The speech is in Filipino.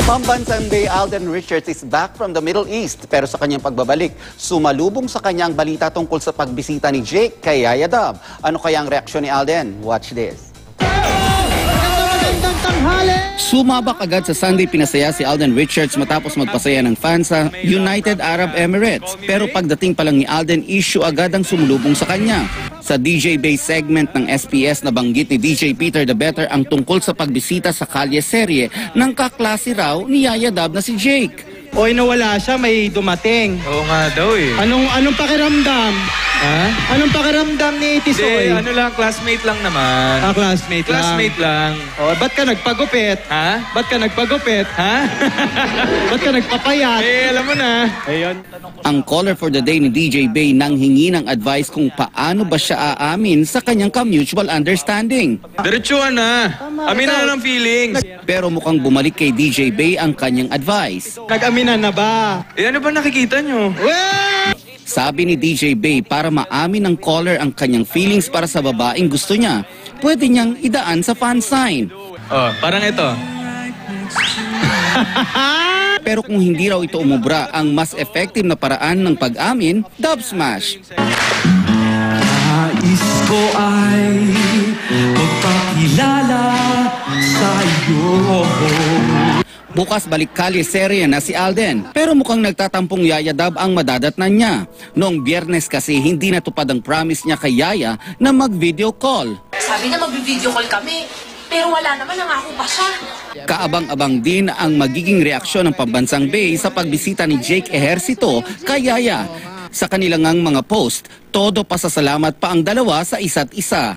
Pambansang Bay, Alden Richards is back from the Middle East. Pero sa kanyang pagbabalik, sumalubong sa kanyang balita tungkol sa pagbisita ni Jake kay Yaya Dub. Ano kaya ang reaksyon ni Alden? Watch this. Sumabak agad sa Sunday pinasaya si Alden Richards matapos magpasaya ng fans sa United Arab Emirates. Pero pagdating pa lang ni Alden, issue agad ang sumulubong sa kanya. Sa DJ Bay segment ng SPS, nabanggit ni DJ Peter the Better ang tungkol sa pagbisita sa kalye serye ng kaklase raw ni Yaya Dub na si Jake. Oy, nawala siya, may dumating. Oo nga daw eh. Anong pakiramdam? Ha? Anong pakiramdam ni Tisoy? Ano lang, classmate lang naman. Classmate lang. Classmate lang. Oh, ba't ka nagpagupit? Ha? Ba't ka nagpagupit? Ha? Ba't ka nagpapayat? Alam mo na. Ayun. Ang caller for the day ni DJ Bay nang hingi ng advice kung paano ba siya aamin sa kanyang ka-mutual understanding. Diretsuhan na. Amin na ng feelings. Pero mukhang bumalik kay DJ Bay ang kanyang advice. Nag-aminan na ba? Ano ba nakikita nyo? Well! Sabi ni DJ Bay, para maamin ng caller ang kanyang feelings para sa babaeng gusto niya, pwede niyang idaan sa fan sign. Oh, parang ito. Pero kung hindi raw ito umubra, ang mas effective na paraan ng pag-amin, dub smash. Nais ko ay magpakilala sa iyo. Bukas balik kalye serye na si Alden, pero mukhang nagtatampong Yaya Dub ang madadatnan niya. Noong Biyernes kasi hindi natupad ang promise niya kay Yaya na mag-video call. Sabi niya mag-video call kami, pero wala naman, nangako pa siya. Kaabang-abang din ang magiging reaksyon ng Pambansang Bay sa pagbisita ni Jake Ejercito kay Yaya. Sa kanilang mga post, todo pasasalamat pa ang dalawa sa isa't isa.